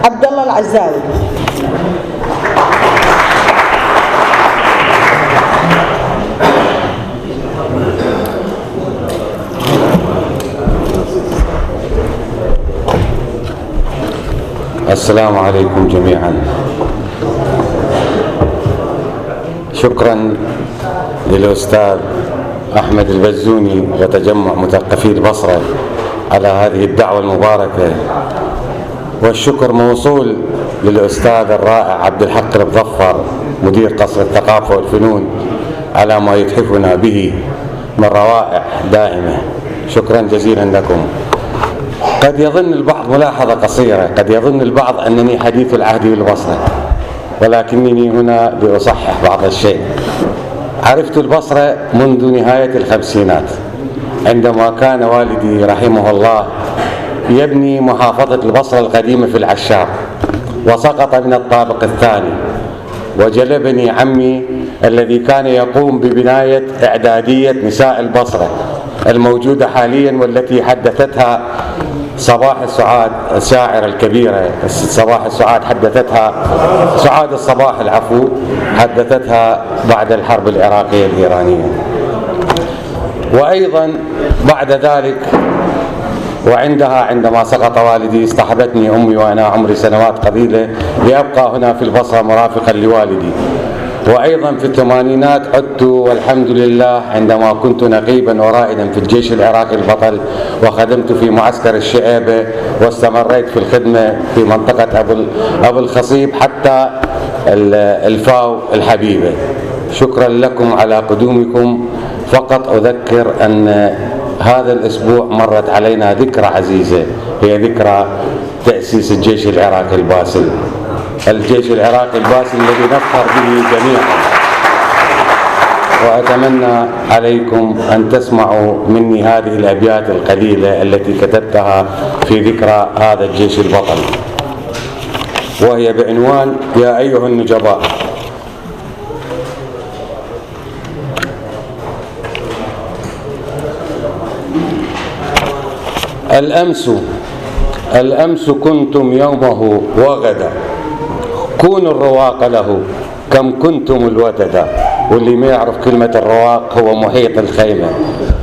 عبد الله العزاوي. السلام عليكم جميعا. شكرا للأستاذ أحمد البزوني وتجمع مثقفي البصرة على هذه الدعوة المباركة، والشكر موصول للأستاذ الرائع عبد الحق المظفر مدير قصر الثقافة والفنون على ما يتحفنا به من روائع دائمة. شكرا جزيلا لكم. قد يظن البعض، ملاحظة قصيرة، قد يظن البعض أنني حديث العهد بالبصرة، ولكنني هنا لأصحح بعض الشيء. عرفت البصرة منذ نهاية الخمسينات، عندما كان والدي رحمه الله يبني محافظة البصرة القديمة في العشار، وسقط من الطابق الثاني، وجلبني عمي الذي كان يقوم ببناية إعدادية نساء البصرة الموجودة حاليا، والتي حدثتها صباح السعاد الشاعرة الكبيرة صباح السعاد، حدثتها سعاد الصباح العفو، حدثتها بعد الحرب العراقية الإيرانية. وأيضا بعد ذلك وعندها عندما سقط والدي اصطحبتني أمي وأنا عمري سنوات قليلة لأبقى هنا في البصرة مرافقا لوالدي. وأيضا في الثمانينات عدت والحمد لله عندما كنت نقيبا ورائدا في الجيش العراقي البطل، وخدمت في معسكر الشعيبة، واستمريت في الخدمة في منطقة أبو الخصيب حتى الفاو الحبيبة. شكرا لكم على قدومكم. فقط أذكر أن هذا الأسبوع مرت علينا ذكرى عزيزة، هي ذكرى تأسيس الجيش العراقي الباسل، الجيش العراقي الباسل الذي نفخر به جميعا. وأتمنى عليكم أن تسمعوا مني هذه الأبيات القليلة التي كتبتها في ذكرى هذا الجيش البطل، وهي بعنوان يا أيها النجباء. الأمس كنتم يومه وغدا، كونوا الرواق له كم كنتم الوددا. واللي ما يعرف كلمة الرواق هو محيط الخيمة،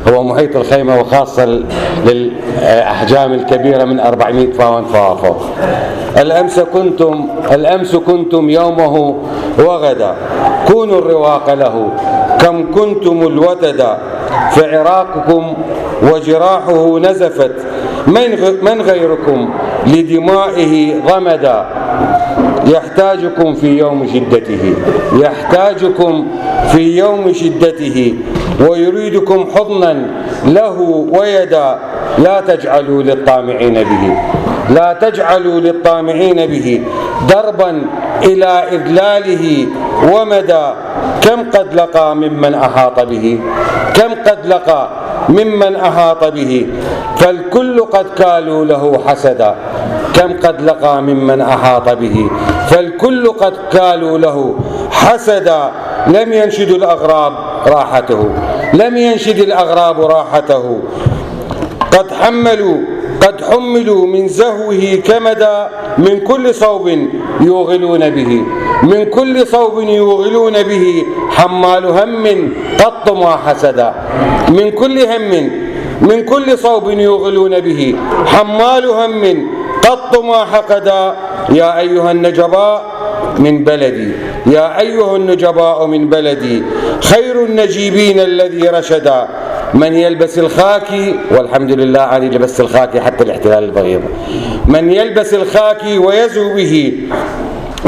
هو محيط الخيمة، وخاصة للأحجام الكبيرة من 400 فاون فوق. الأمس كنتم يومه وغدا، كونوا الرواق له كم كنتم الوددا. فعراقكم وجراحه نزفت، من غيركم لدمائه ضمدا. يحتاجكم في يوم شدته، يحتاجكم في يوم شدته، ويريدكم حضنا له ويدا. لا تجعلوا للطامعين به، لا تجعلوا للطامعين به دربا إلى إذلاله ومدى. كم قد لقى ممن أحاط به، كم قد لقى ممن أحاط به، فالكل قد كالوا له حسدا. كم قد لقى ممن أحاط به، فالكل قد كالوا له حسدا. لم ينشد الأغراب راحته، لم ينشد الأغراب راحته. قد حملوا من زهوه كمدا، من كل صوب يوغلون به، من كل صوب يوغلون به. حمال هم قط ما حسدا، من كل هم، من كل صوب يوغلون به. حمال هم قط ما حقدا. يا أيها النجباء من بلدي، يا أيها النجباء من بلدي، خير النجيبين الذي رشدا. من يلبس الخاكي، والحمد لله أنا لبست الخاكي حتى الاحتلال البغيض، من يلبس الخاكي ويزهو به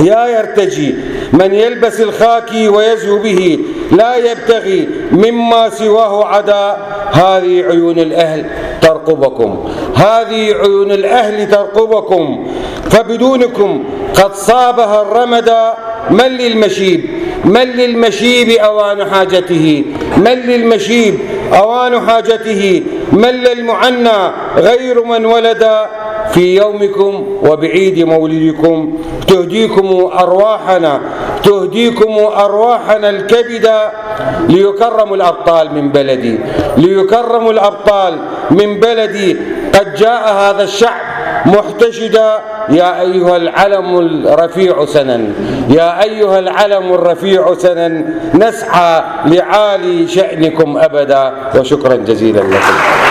يا يرتجي. من يلبس الخاكي ويزهو به لا يبتغي مما سواه عدا. هذه عيون الأهل ترقبكم، هذه عيون الأهل ترقبكم، فبدونكم قد صابها الرمدا. من للمشيب، من للمشيب أوان حاجته، من للمشيب أوان حاجته. من للمعنى غير من ولد. في يومكم وبعيد مولدكم تهديكم أرواحنا، تهديكم أرواحنا الكبدى. ليكرم الأبطال من بلدي، ليكرم الأبطال من بلدي. قد جاء هذا الشعب محتشدا: يا أيها العلم الرفيع سنا، يا أيها العلم الرفيع سنا، نسعى لعالي شأنكم أبدا. وشكرا جزيلا لكم.